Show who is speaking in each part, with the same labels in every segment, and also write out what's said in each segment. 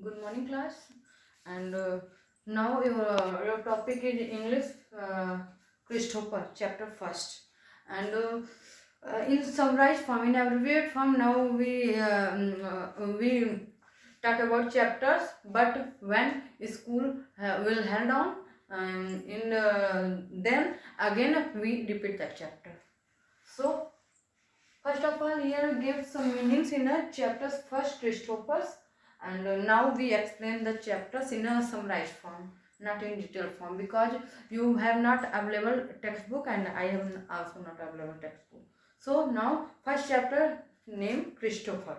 Speaker 1: Good morning, class. And now your topic is English, Christopher, chapter first. And in summarized form, in abbreviated form, now we talk about chapters. But when school will held on, in then again we repeat that chapter. So first of all, here give some meanings in a chapters first, Christopher's, and now we explain the chapters in a summarized form, not in detailed form, because you have not available textbook and I have also not available textbook. So now first chapter name Christopher.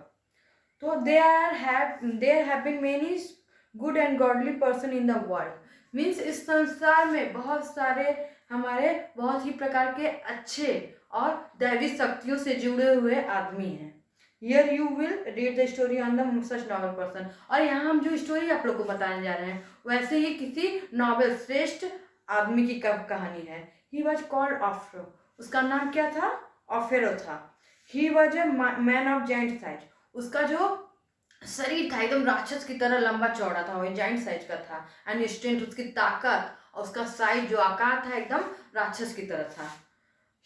Speaker 1: So there have been many good and godly person in the world. Means इस संसार में बहुत सारे हमारे बहुत ही प्रकार के अच्छे और दैवी शक्तियों से जुड़े हुए आदमी हैं. Here you will read the story on the such novel person. और यहाँ हम जो स्टोरी आप लोग को बताने जा रहे हैं वैसे ही किसी नॉवेल श्रेष्ठ आदमी की कहानी है. He was called Ophro. उसका नाम क्या था? ऑफेरो था. He was a man of giant size. उसका जो शरीर था एकदम राक्षस की तरह लंबा चौड़ा था, वो जाइंट साइज का था. एंड स्ट्रेंथ, उसकी ताकत और उसका साइज जो आकार था एकदम राक्षस की तरह था.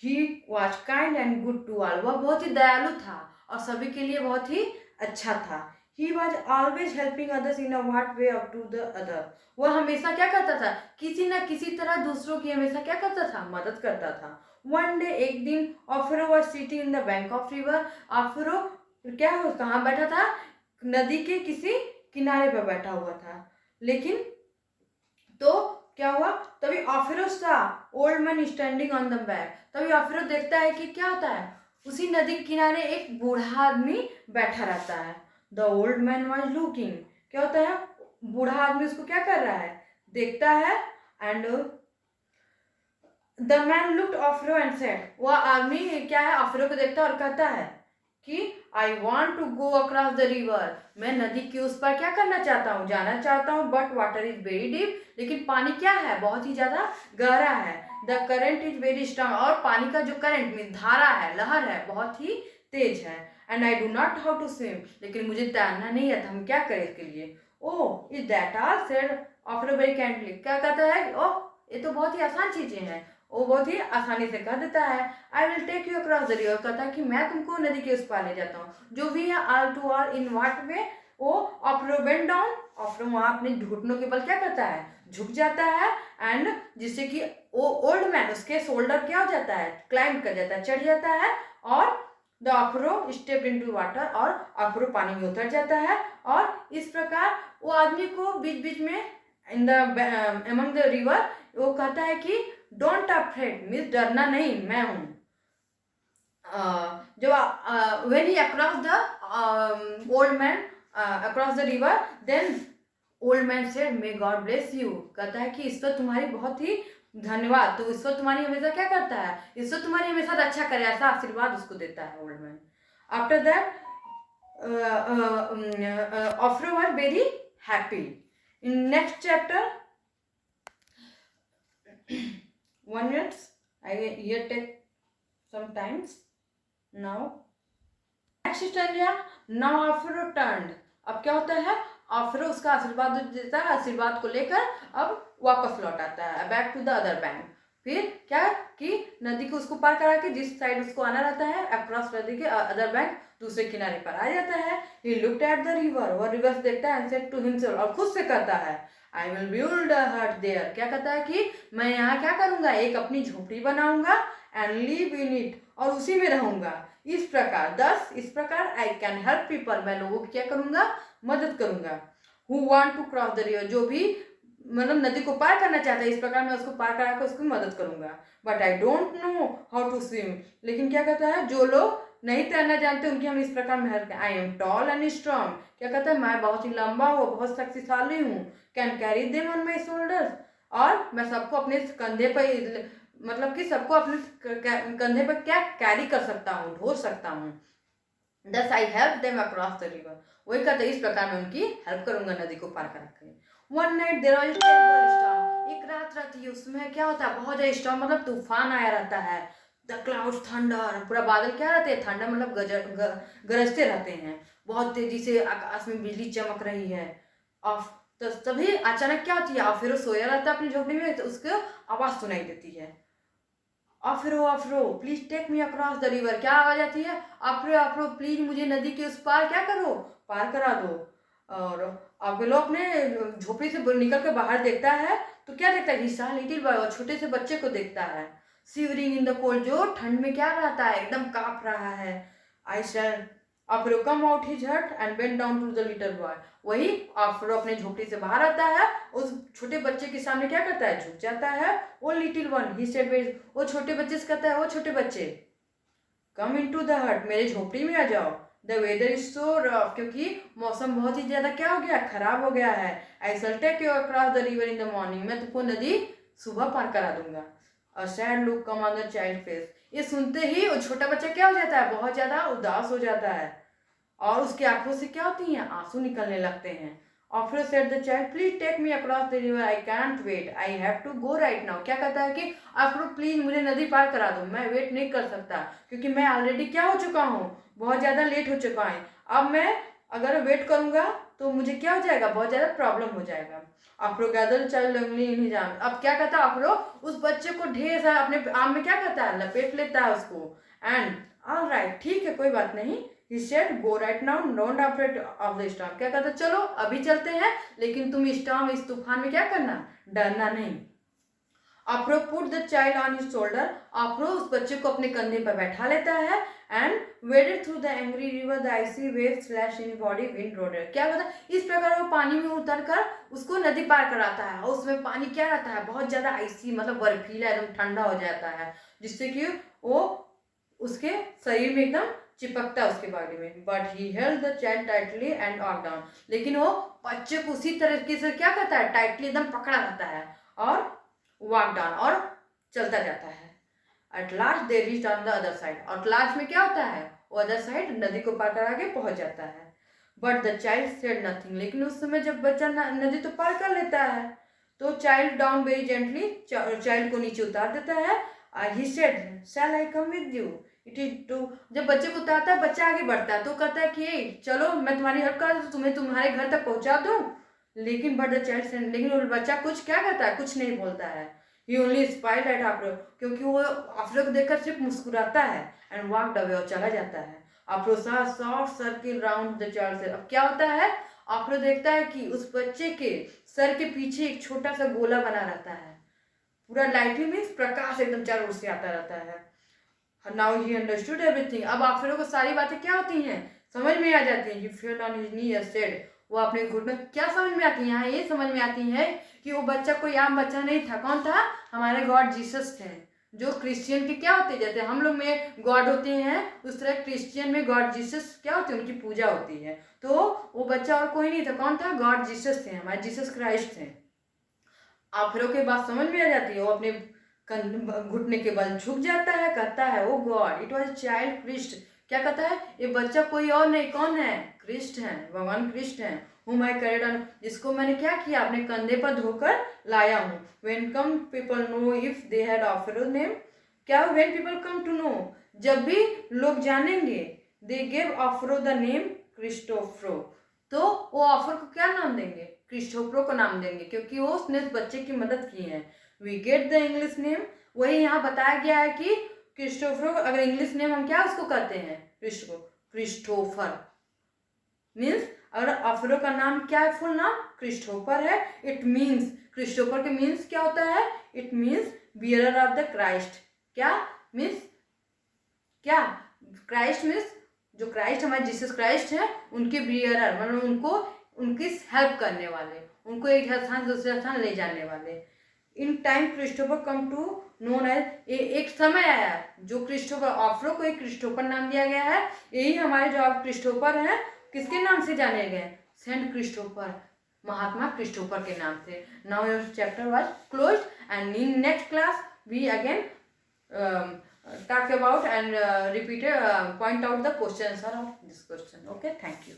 Speaker 1: He was kind and good to all. वह बहुत ही दयालु था और सभी के लिए बहुत ही अच्छा था. He was always helping others in a what way up to the other. वह हमेशा क्या करता था? किसी न किसी तरह दूसरों की हमेशा क्या करता था? मदद करता था. वन डे, एक दिन, Offero was sitting in the bank of river. Offero क्या हो कहाँ बैठा था? नदी के किसी किनारे पर बैठा हुआ था. लेकिन तो क्या हुआ? तभी ऑफेरो सा old man standing on the bank. तभी ऑफेरो देखता है कि क्या होता है, उसी नदी के किनारे एक बूढ़ा आदमी बैठा रहता है. The old man was looking. क्या होता है? बूढ़ा आदमी उसको क्या कर रहा है? देखता है. And the man looked Offero and said. वह आदमी क्या है? ऑफेरो को देखता है और कहता है कि I want to go across the river. मैं नदी के उस पर क्या करना चाहता हूँ? जाना चाहता हूँ. But water is very deep. लेकिन पानी क्या है? बहुत ही ज्यादा गहरा है. The current is very strong. और पानी का जो करंट में धारा है, लहर है, बहुत ही तेज है. And I do not how to swim. लेकिन मुझे तैरना नहीं आता. हम क्या करें इसके लिए? Oh is that all, said offer very kindly. क्या कहता है? ओह ये तो बहुत ही आसान चीजें हैं. वो बहुत ही आसानी से कह देता है. I will take you across the river. कहता है कि मैं तुमको नदी के उस पार ले जाता हूँ. जो भी है all to all in what way. वो ऑफरो बेंड डाउन. ऑफरो वहाँ अपने घुटनों के बल क्या करता है? झुक जाता है. एंड जिससे कि वो ओल्ड मैन उसके शोल्डर क्या हो जाता है? क्लाइंब कर जाता है, चढ़ जाता है. और द ऑफरो स्टेप इनटू वाटर. और ऑफरो पानी में उतर जाता है. और इस प्रकार वो आदमी को बीच बीच में in the among the river वो कहता है कि डोंट अफ्रेड, मीन्स डरना नहीं, मैं हूं. जो when he across the old man across the river, then old man said may God bless you. कहता है कि ईश्वर तुम्हारी बहुत ही धन्यवाद. तो ईश्वर तुम्हारी हमेशा क्या करता है? ईश्वर तुम्हारी हमेशा रक्षा करे, ऐसा आशीर्वाद उसको देता है old man. After that Offero were very happy. In next chapter 1 minute. I here take some times. Now next stanza. Now Offero turned. अब क्या होता है? ऑफरो उसका आशीर्वाद देता है. आशीर्वाद को लेकर अब वापस लौट आता है back to the other bank. फिर क्या कि नदी को उसको पार करा के जिस साइड उसको आना रहता है अक्रॉस नदी के अदर बैंक दूसरे किनारे पर आ जाता है. He looked at the river. वह रिवर से देखता है एंड सेड टू हिमसेल्फ. और खुद से कहता है आई विल बिल्ड अ हट देयर. क्या कहता है कि मैं यहाँ क्या करूँगा? एक अपनी झोपड़ी बनाऊंगा. And live in it. और उसी में रहूंगा. इस प्रकार इस प्रकार आई कैन हेल्प पीपल. मैं लोगों की क्या करूंगा? मदद करूंगा. Who want to cross the river. जो भी मतलब नदी को पार करना चाहता है, इस प्रकार मैं उसको पार करा कर उसकी मदद करूंगा. But I don't know how to swim. लेकिन क्या कहता है? जो लोग नहीं तैरना जानते उनकी हम इस प्रकार में help. I am tall and strong. क्या कहता है? मैं बहुत ही लंबा हूँ, बहुत शक्तिशाली हूँ. Can carry them on my shoulders. और मैं सबको अपने कंधे पर मतलब कि सबको अपने कंधे पर क्या कैरी कर सकता हूँ, ढो सकता हूँ. दस I help them across the river. वही कहते हैं इस प्रकार मैं उनकी हेल्प करूंगा नदी को पार करा कर. One night there was terrible storm. एक रात रहती है उसमें क्या होता है? बहुत ज्यादा स्टॉर्म मतलब तूफान आया रहता है. The clouds thunder. पूरा बादल क्या रहते हैं? थंडर मतलब गरजते रहते हैं. बहुत तेजी से आकाश में बिजली चमक रही है. ऑफ तो तभी अचानक क्या होती है, और फिर वो सोया रहता है अपनी झोपड़ी में, तो उसको आवाज सुनाई देती है, अफ्रो please take me across the river. क्या आवाज आती है, अफ्रो प्लीज मुझे नदी के उस पार क्या करो, पार करा दो। और अपोलो अपने झोपड़ी से निकल के बाहर देखता है तो क्या देखता है, हिस्सा लिटिल बॉय, और छोटे से बच्चे को देखता है, शिवरिंग इन द कोल्ड, जो ठंड में क्या रहता है, एकदम कांप रहा है। I said Apollo come out his hut and bent down to the little boy. वही अपोलो अपने झोपड़ी से बाहर आता है, उस छोटे बच्चे के सामने क्या करता है, झुक जाता है। वो लिटिल वन ही सेड, वो छोटे बच्चे से कहता है, वो छोटे बच्चे कम इन टू द हट, मेरे झोपड़ी में आ जाओ। The weather is so rough, क्योंकि मौसम बहुत ही ज्यादा क्या हो गया, खराब हो गया है। I shall take you across the river in the morning, मैं तुमको नदी सुबह पार करा दूंगा। A sad look come on the child face, ये सुनते ही वो छोटा बच्चा क्या हो जाता है, बहुत ज्यादा उदास हो जाता है, और उसकी आंखों से क्या होती हैं, आंसू निकलने लगते हैं। After said the child, please take me across the river. I can't wait. I have to go right now. क्या कहता है कि after प्लीज मुझे नदी पार करा दो, मैं वेट नहीं कर सकता, क्योंकि मैं ऑलरेडी क्या हो चुका हूँ, बहुत ज़्यादा लेट हो चुका है। अब मैं अगर वेट करूँगा तो मुझे क्या हो जाएगा, बहुत ज़्यादा प्रॉब्लम हो जाएगा। Afro gather child lovely in his arm, अब क्या कहता है अफ्रो, उस बच्चे को ढेर सारा अपने आर्म में क्या कहता है, लपेट लेता है उसको। एंड ऑल राइट, ठीक है कोई बात नहीं, he said go right now, don't afraid of the storm, क्या कहता, चलो अभी चलते हैं, लेकिन तुम स्टॉर्म, इस तूफान में क्या करना, डरना नहीं। Offero put the child on his shoulder, Offero उस बच्चे को अपने कंधे पर बैठा लेता है। And waded through the angry river, the icy wave slash in body wind roared, क्या कहता है, इस प्रकार वो पानी में उतर कर उसको नदी पार कराता है, और उसमें पानी क्या रहता है, बहुत ज्यादा आइसी, मतलब बर्फीला, एकदम ठंडा हो जाता है, जिससे कि वो उसके शरीर में एकदम चिपकता है उसके बॉडी में। But he held the child tightly and walk down, लेकिन वो बच्चे को उसी तरीके से क्या करता है, टाइटली एकदम पकड़ा रहता है, और वॉक डाउन, और चलता जाता है। At last they reached on the other side, और लास्ट में क्या होता है, वो अदर साइड नदी को पार करा के पहुंच जाता है। But the child said nothing, लेकिन उस समय जब बच्चा नदी तो पार कर लेता है, तो child down very gently, child को नीचे उतार देता है। He said shall I come with you, it is too, जब बच्चे को उतारता है बच्चा आगे बढ़ता है, तो कहता है कि चलो मैं तुम्हारी हेल्प कर दूं, तुम्हें तुम्हारे घर तक पहुंचा दूं। लेकिन बट द चाइल्ड, लेकिन वो बच्चा कुछ क्या कहता है, कुछ नहीं बोलता है। ही ओनली स्माइल्ड एट अफ्रो, क्योंकि वो अफ्रो को देखकर सिर्फ मुस्कुराता है। एंड वॉकड अवे, और चला जाता है। अफ्रो सा soft circle round the child से, अब क्या होता है, अफ्रो देखता है कि उस बच्चे के सर के पीछे एक छोटा सा गोला बना रहता है, पूरा लाइटली मीन्स प्रकाश एकदम चारों ओर से आता रहता है। नाउ ही अंडरस्टूड एवरीथिंग, अब अफ्रो को सारी बातें क्या होती हैं, समझ में आ जाती हैं। He fell on his knee said, वो अपने घुटने, क्या समझ में आती है, यहाँ ये समझ में आती है कि वो बच्चा कोई आम बच्चा नहीं था, कौन था, हमारे गॉड जीसस थे, जो क्रिश्चियन के क्या होते हैं, जैसे हम लोग में गॉड होते हैं, उस तरह क्रिश्चियन में गॉड जीसस क्या होते हैं, उनकी पूजा होती है। तो वो बच्चा और कोई नहीं था, कौन था, गॉड जीसस थे, हमारे जीसस क्राइस्ट थे। अफ्रो के बात समझ में आ जाती है, वो अपने घुटने के बल झुक जाता है, कहता है oh God it was child Christ, क्या कहता है, ये बच्चा कोई और नहीं, कौन है, क्रिस्ट है, भगवान क्रिस्ट है। whom I carried on, जिसको मैंने क्या किया, अपने कंधे पर धोकर लाया हूँ। when come people know if they had Aphro name, क्या when people come to know, जब भी लोग जानेंगे, they gave Aphro the name क्रिस्टोफ्रो, तो वो अफ्रो को क्या नाम देंगे, क्रिस्टोफ्रो को नाम देंगे, क्योंकि वो उसने उस बच्चे की मदद की है। We get the English name, वही यहाँ बताया गया है कि क्रिस्टोफ्रो, अगर इंग्लिश नेम हम क्या उसको कहते हैं, क्रिस्टोफर मीन्स, अगर अफ्रो का नाम क्या है, फुल नाम क्रिस्टोफर है, इट मीन्स, क्रिस्टोफर के मीन्स क्या होता है, it means bearer of the Christ, क्या मीन्स, क्या क्राइस्ट मीन्स, जो क्राइस्ट हमारे जीसस क्राइस्ट है उनके बियरर, मतलब उनको उनकी हेल्प करने वाले, उनको एक स्थान दूसरे स्थान ले जाने वाले। In time Christopher come to known as, एक समय आया जो क्रिस्टोफर, अफ्रो को एक क्रिस्टोफर नाम दिया गया है, यही हमारे जो आप क्रिस्टोफर हैं किसके नाम से जाने गए, सेंट क्रिस्टोफर, महात्मा क्रिस्टोफर के नाम से। Now your chapter was closed and in next class we again talk about and repeat point out the question answer of this question. Okay, thank you.